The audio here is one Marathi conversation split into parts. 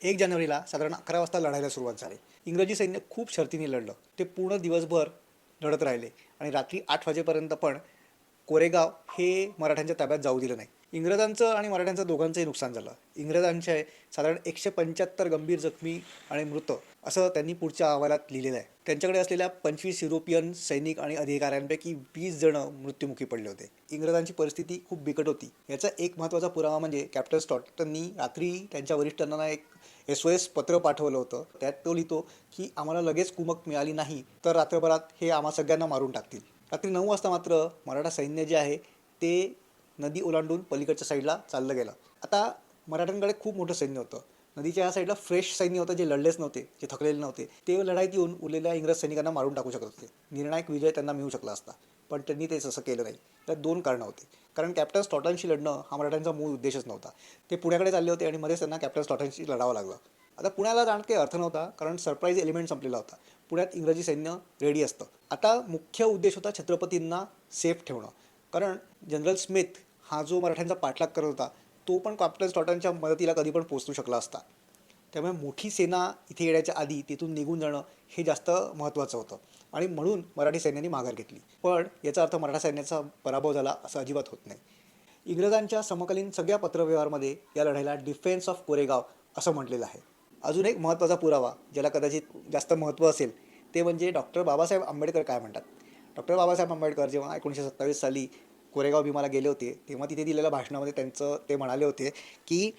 1 जानेवारीला साधारण 11 वाजता लढायला सुरुवात झाली. इंग्रजी सैन्य खूप शर्तीने लढलं. ते पूर्ण दिवसभर लढत राहिले आणि रात्री 8 वाजेपर्यंत पण कोरेगाव हे मराठ्यांच्या ताब्यात जाऊ दिलं नाही. इंग्रजांचं आणि मराठ्यांचं दोघांचंही नुकसान झालं. इंग्रजांचे साधारण 175 गंभीर जखमी आणि मृत असं त्यांनी पुढच्या अहवालात लिहिलेलं आहे. त्यांच्याकडे असलेल्या 25 युरोपियन सैनिक आणि अधिकाऱ्यांपैकी 20 जण मृत्युमुखी पडले होते. इंग्रजांची परिस्थिती खूप बिकट होती. याचा एक महत्त्वाचा पुरावा म्हणजे कॅप्टन स्टॉर्टननी रात्री त्यांच्या वरिष्ठांना एक SOS पत्र पाठवलं होतं. त्यात तो लिहितो की आम्हाला लगेच कुमक मिळाली नाही तर रात्रभरात हे आम्हा सगळ्यांना मारून टाकतील. रात्री 9 वाजता मात्र मराठा सैन्य जे आहे ते नदी ओलांडून पलीकडच्या साईडला चाललं गेलं. आता मराठ्यांकडे खूप मोठं सैन्य होतं. नदीच्या या साईडला फ्रेश सैन्य होतं, जे लढलेच नव्हते, जे थकलेले नव्हते. ते लढाईत येऊन उरलेल्या इंग्रज सैनिकांना मारून टाकू शकत होते. निर्णायक विजय त्यांना मिळू शकला असता, पण त्यांनी तेच असं केलं नाही. त्यात 2 कारणं होती. कारण कॅप्टन स्टॉर्टनशी लढणं हा मराठ्यांचा मूळ उद्देशच नव्हता. ते पुण्याकडे चालले होते आणि मध्येच त्यांना कॅप्टन स्टॉर्टनशी लढावं लागलं. आता पुण्याला जाण्यात काही अर्थ नव्हता, कारण सरप्राईज एलिमेंट संपलेला होता. पुण्यात इंग्रजी सैन्य रेडी असतं. आता मुख्य उद्देश होता छत्रपतींना सेफ ठेवणं. कारण जनरल स्मिथ हा जो मराठ्यांचा पाठलाग करत होता, तो पण कॅप्टन स्टॉर्टनच्या मदतीला कधी पण पोहोचू शकला असता. त्यामुळे मोठी सेना इथे येण्याच्या आधी तिथून निघून जाणं हे जास्त महत्त्वाचं होतं आणि म्हणून मराठी सैन्याने माघार घेतली. पण याचा अर्थ मराठा सैन्याचा पराभव झाला असं अजिबात होत नाही. इंग्रजांच्या समकालीन सगळ्या पत्रव्यवहारमध्ये या लढाईला डिफेन्स ऑफ कोरेगाव असं म्हटलेलं आहे. अजून एक महत्त्वाचा पुरावा ज्याला कदाचित जास्त महत्त्व असेल ते म्हणजे डॉक्टर बाबासाहेब आंबेडकर काय म्हणतात. डॉक्टर बाबासाहेब आंबेडकर जेव्हा 1927 साली कोरेगाव भीमाला गेले होते, तेव्हा तिथे दिलेल्या भाषणामध्ये ते म्हणाले होते की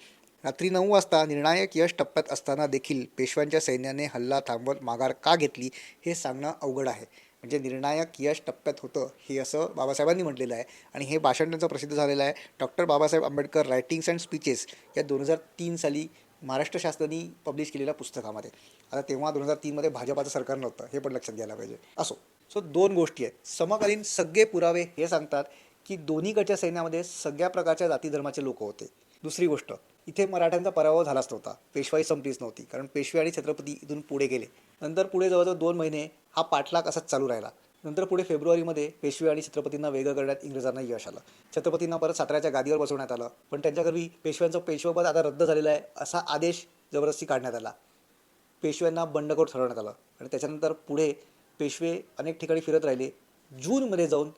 रात्री 9 वाजता निर्णायक यश टप्प्यात असताना देखील पेशव्यांच्या सैन्याने हल्ला थांबवत माघार का घेतली हे सांगणं अवघड आहे. म्हणजे निर्णायक यश टप्प्यात होतं हे असं बाबासाहेबांनी म्हटलेलं आहे आणि हे भाषण त्यांचं प्रसिद्ध झालेलं आहे doctor Babasaheb Ambedkar writings and speeches या 2003 साली महाराष्ट्र शासनाने पब्लिश केलेल्या पुस्तकामध्ये. आता तेव्हा 2003मध्ये भाजपाचं सरकार नव्हतं, हे पण लक्षात घ्यायला पाहिजे. असो, सो 2 गोष्टी आहेत. समकालीन सगळे पुरावे हे सांगतात की दोन्हीकडच्या सैन्यामध्ये सगळ्या प्रकारच्या जाती धर्माचे लोक होते. दुसरी गोष्ट, इथे मराठ्यांचा पराभव झालाच नव्हता, पेशवाई संपलीच नव्हती, कारण पेशवे आणि छत्रपती इथून पुढे गेले. नंतर पुढे जवळजवळ 2 महिने हा पाठलाग असाच चालू राहिला. नंतर पुढे फेब्रुवारीमध्ये पेशवे आणि छत्रपतींना वेगळं करण्यात इंग्रजांना यश आलं. छत्रपतींना परत साताऱ्याच्या गादीवर बसवण्यात आलं, पण त्यांच्या घरी पेशव्यांचं पेशवेपद आता रद्द झालेलं आहे असा आदेश जबरदस्ती काढण्यात आला. पेशव्यांना बंडखोर ठरवण्यात आलं आणि त्याच्यानंतर पुढे पेशवे अनेक ठिकाणी फिरत राहिले. जूनमध्ये जाऊन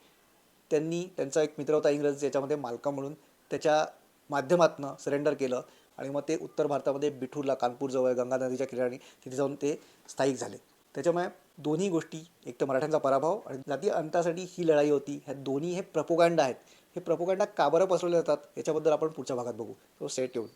त्यांनी त्यांचा एक मित्र होता इंग्रज, याच्यामध्ये मालकम म्हणून, त्याच्या माध्यमातून सरेंडर केलं आणि मग ते उत्तर भारतामध्ये बिठूरला, कानपूरजवळ गंगा नदीच्या किनारी तिथे जाऊन ते स्थायिक झाले. त्याच्यामुळे दोन्ही गोष्टी, एक तर मराठ्यांचा पराभव आणि जातीय अंतासाठी ही लढाई होती, ह्या दोन्ही हे प्रपोगंडा आहेत. हे प्रपोगंडा का बरं पसरवले जातात याच्याबद्दल आपण पुढच्या भागात बघू. तो सेट येऊन